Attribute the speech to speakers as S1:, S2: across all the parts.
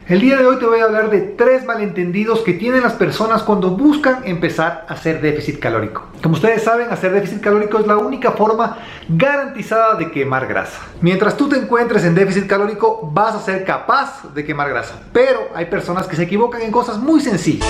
S1: El día de hoy te voy a hablar de 3 malentendidos que tienen las personas cuando buscan empezar a hacer déficit calórico. Como ustedes saben, hacer déficit calórico es la única forma garantizada de quemar grasa. Mientras tú te encuentres en déficit calórico, vas a ser capaz de quemar grasa. Pero hay personas que se equivocan en cosas muy sencillas.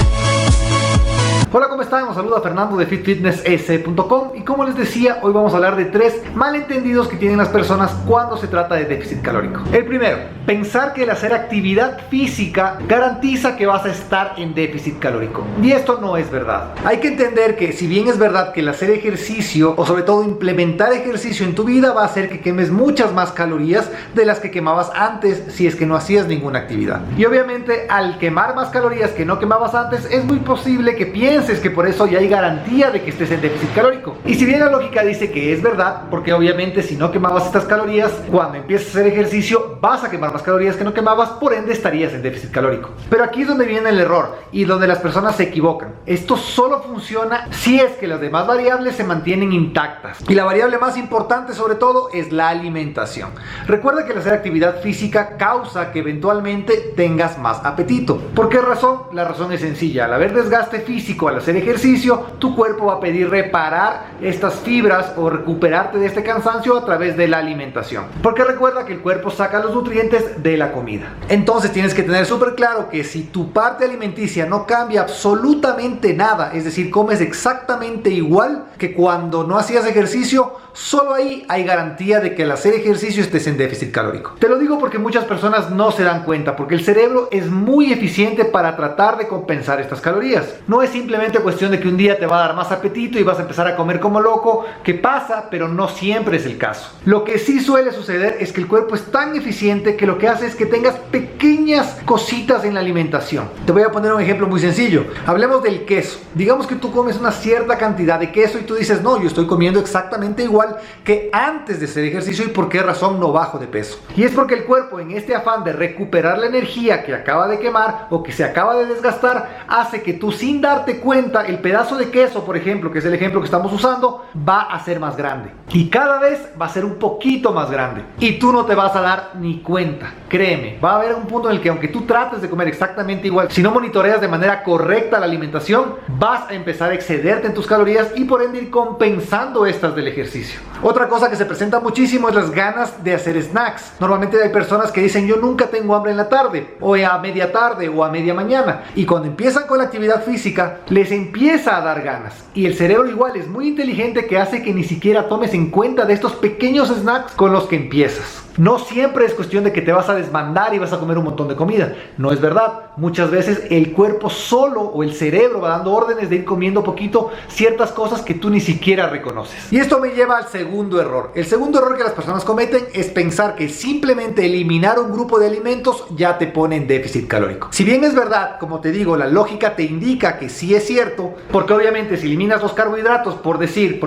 S1: Hola, ¿cómo están? Os saluda Fernando de FitFitnessS.com y como les decía, hoy vamos a hablar de 3 malentendidos que tienen las personas cuando se trata de déficit calórico. El primero, pensar que el hacer actividad física garantiza que vas a estar en déficit calórico. Y esto no es verdad. Hay que entender que si bien es verdad que el hacer ejercicio o sobre todo implementar ejercicio en tu vida va a hacer que quemes muchas más calorías de las que quemabas antes si es que no hacías ninguna actividad. Y obviamente al quemar más calorías que no quemabas antes, es muy posible que pienses que por eso ya hay garantía de que estés en déficit calórico. Y si bien la lógica dice que es verdad, porque obviamente si no quemabas estas calorías, cuando empieces a hacer ejercicio vas a quemar más calorías que no quemabas, por ende estarías en déficit calórico. Pero aquí es donde viene el error y donde las personas se equivocan. Esto solo funciona si es que las demás variables se mantienen intactas. Y la variable más importante sobre todo es la alimentación. Recuerda que el hacer actividad física causa que eventualmente tengas más apetito. ¿Por qué razón? La razón es sencilla. Al haber desgaste físico, al hacer ejercicio, tu cuerpo va a pedir reparar estas fibras o recuperarte de este cansancio a través de la alimentación. Porque recuerda que el cuerpo saca los nutrientes de la comida. Entonces tienes que tener súper claro que si tu parte alimenticia no cambia absolutamente nada, es decir, comes exactamente igual que cuando no hacías ejercicio, solo ahí hay garantía de que al hacer ejercicio estés en déficit calórico. Te lo digo porque muchas personas no se dan cuenta, porque el cerebro es muy eficiente para tratar de compensar estas calorías. No es simplemente cuestión de que un día te va a dar más apetito y vas a empezar a comer como loco, que pasa, pero no siempre es el caso. Lo que sí suele suceder es que el cuerpo es tan eficiente que lo que hace es que tengas pequeñas cositas en la alimentación. Te voy a poner un ejemplo muy sencillo. Hablemos del queso. Digamos que tú comes una cierta cantidad de queso y tú dices, no, yo estoy comiendo exactamente igual que antes de hacer ejercicio. ¿Y por qué razón no bajo de peso? Y es porque el cuerpo, en este afán de recuperar la energía que acaba de quemar o que se acaba de desgastar, hace que tú, sin darte cuenta, el pedazo de queso, por ejemplo, que es el ejemplo que estamos usando, va a ser más grande. Y cada vez va a ser un poquito más grande. Y tú no te vas a dar ni cuenta. Créeme, va a haber un punto en el que aunque tú trates de comer exactamente igual, si no monitoreas de manera correcta la alimentación, vas a empezar a excederte en tus calorías y por ende ir compensando estas del ejercicio. Otra cosa que se presenta muchísimo es las ganas de hacer snacks. Normalmente hay personas que dicen, yo nunca tengo hambre en la tarde, o a media tarde, o a media mañana. Y cuando empiezan con la actividad física, les empieza a dar ganas. Y el cerebro igual es muy inteligente, que hace que ni siquiera tomes en cuenta de estos pequeños snacks con los que empiezas. No siempre es cuestión de que te vas a desmandar y vas a comer un montón de comida. No es verdad. Muchas veces el cuerpo solo o el cerebro va dando órdenes de ir comiendo poquito ciertas cosas que tú ni siquiera reconoces. Y esto me lleva al segundo error. El segundo error que las personas cometen es pensar que simplemente eliminar un grupo de alimentos ya te pone en déficit calórico. Si bien es verdad, como te digo, la lógica te indica que sí es cierto, porque obviamente si eliminas los carbohidratos, por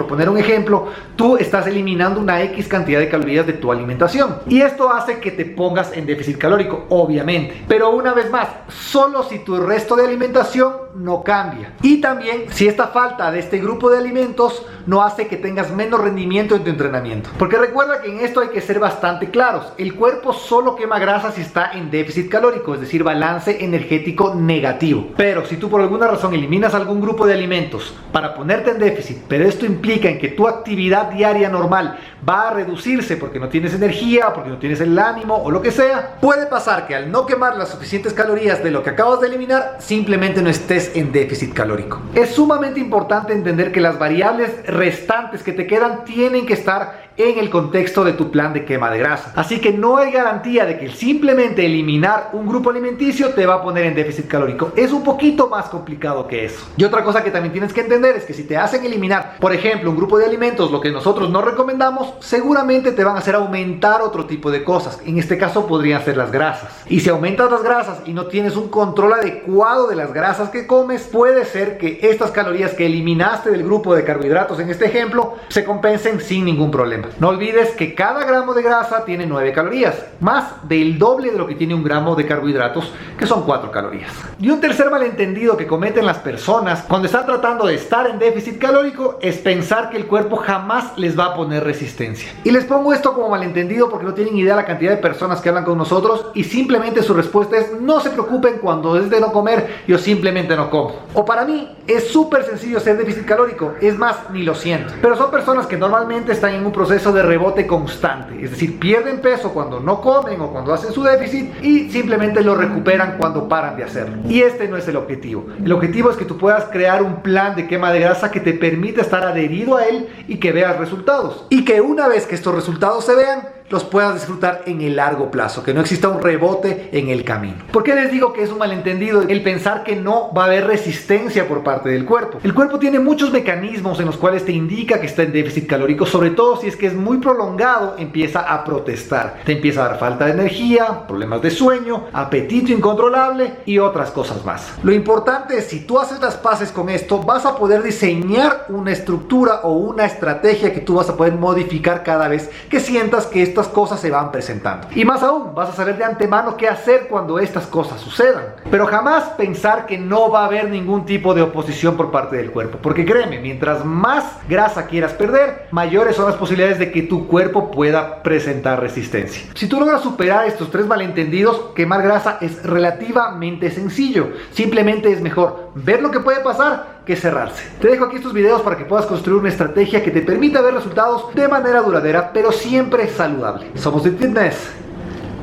S1: poner un ejemplo, tú estás eliminando una X cantidad de calorías de tu alimentación. Y esto hace que te pongas en déficit calórico, obviamente. Pero una vez más, solo si tu resto de alimentación no cambia. Y también si esta falta de este grupo de alimentos no hace que tengas menos rendimiento en tu entrenamiento. Porque recuerda que en esto hay que ser bastante claros. El cuerpo solo quema grasa si está en déficit calórico, es decir, balance energético negativo. Pero si tú por alguna razón eliminas algún grupo de alimentos para ponerte en déficit, pero esto implica en que tu actividad diaria normal va a reducirse porque no tienes energía, porque no tienes el ánimo o lo que sea, puede pasar que al no quemar las suficientes calorías de lo que acabas de eliminar, simplemente no estés en déficit calórico. Es sumamente importante entender que las variables restantes que te quedan tienen que estar en el contexto de tu plan de quema de grasa. Así que no hay garantía de que simplemente eliminar un grupo alimenticio te va a poner en déficit calórico. Es un poquito más complicado que eso. Y otra cosa que también tienes que entender es que si te hacen eliminar, por ejemplo, un grupo de alimentos, lo que nosotros no recomendamos, seguramente te van a hacer aumentar otro tipo de cosas. En este caso podrían ser las grasas. Y si aumentas las grasas y no tienes un control adecuado de las grasas que comes, puede ser que estas calorías que eliminaste del grupo de carbohidratos, en este ejemplo, se compensen sin ningún problema. No olvides que cada gramo de grasa tiene 9 calorías, más del doble de lo que tiene un gramo de carbohidratos, que son 4 calorías. Y un tercer malentendido que cometen las personas cuando están tratando de estar en déficit calórico es pensar que el cuerpo jamás les va a poner resistencia. Y les pongo esto como malentendido porque no tienen idea la cantidad de personas que hablan con nosotros y simplemente su respuesta es: no se preocupen, cuando es de no comer, yo simplemente no como. O para mí es súper sencillo hacer déficit calórico, es más, ni lo siento. Pero son personas que normalmente están en un proceso de rebote constante, es decir, pierden peso cuando no comen o cuando hacen su déficit y simplemente lo recuperan cuando paran de hacerlo. Y este no es el objetivo. El objetivo es que tú puedas crear un plan de quema de grasa que te permita estar adherido a él y que veas resultados. Y que una vez que estos resultados se vean, los puedas disfrutar en el largo plazo, que no exista un rebote en el camino. ¿Por qué les digo que es un malentendido el pensar que no va a haber resistencia por parte del cuerpo? El cuerpo tiene muchos mecanismos en los cuales te indica que está en déficit calórico, sobre todo si es que es muy prolongado, empieza a protestar. Te empieza a dar falta de energía, problemas de sueño, apetito incontrolable y otras cosas más. Lo importante es, si tú haces las paces con esto, vas a poder diseñar una estructura o una estrategia que tú vas a poder modificar cada vez que sientas que esto cosas se van presentando. Y más aún, vas a saber de antemano qué hacer cuando estas cosas sucedan. Pero jamás pensar que no va a haber ningún tipo de oposición por parte del cuerpo. Porque créeme, mientras más grasa quieras perder, mayores son las posibilidades de que tu cuerpo pueda presentar resistencia. Si tú logras superar estos 3 malentendidos, quemar grasa es relativamente sencillo. Simplemente es mejor ver lo que puede pasar que cerrarse. Te dejo aquí estos videos para que puedas construir una estrategia que te permita ver resultados de manera duradera, pero siempre saludable. Somos The Fitness.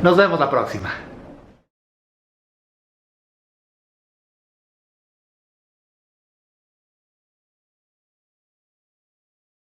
S1: Nos vemos la próxima.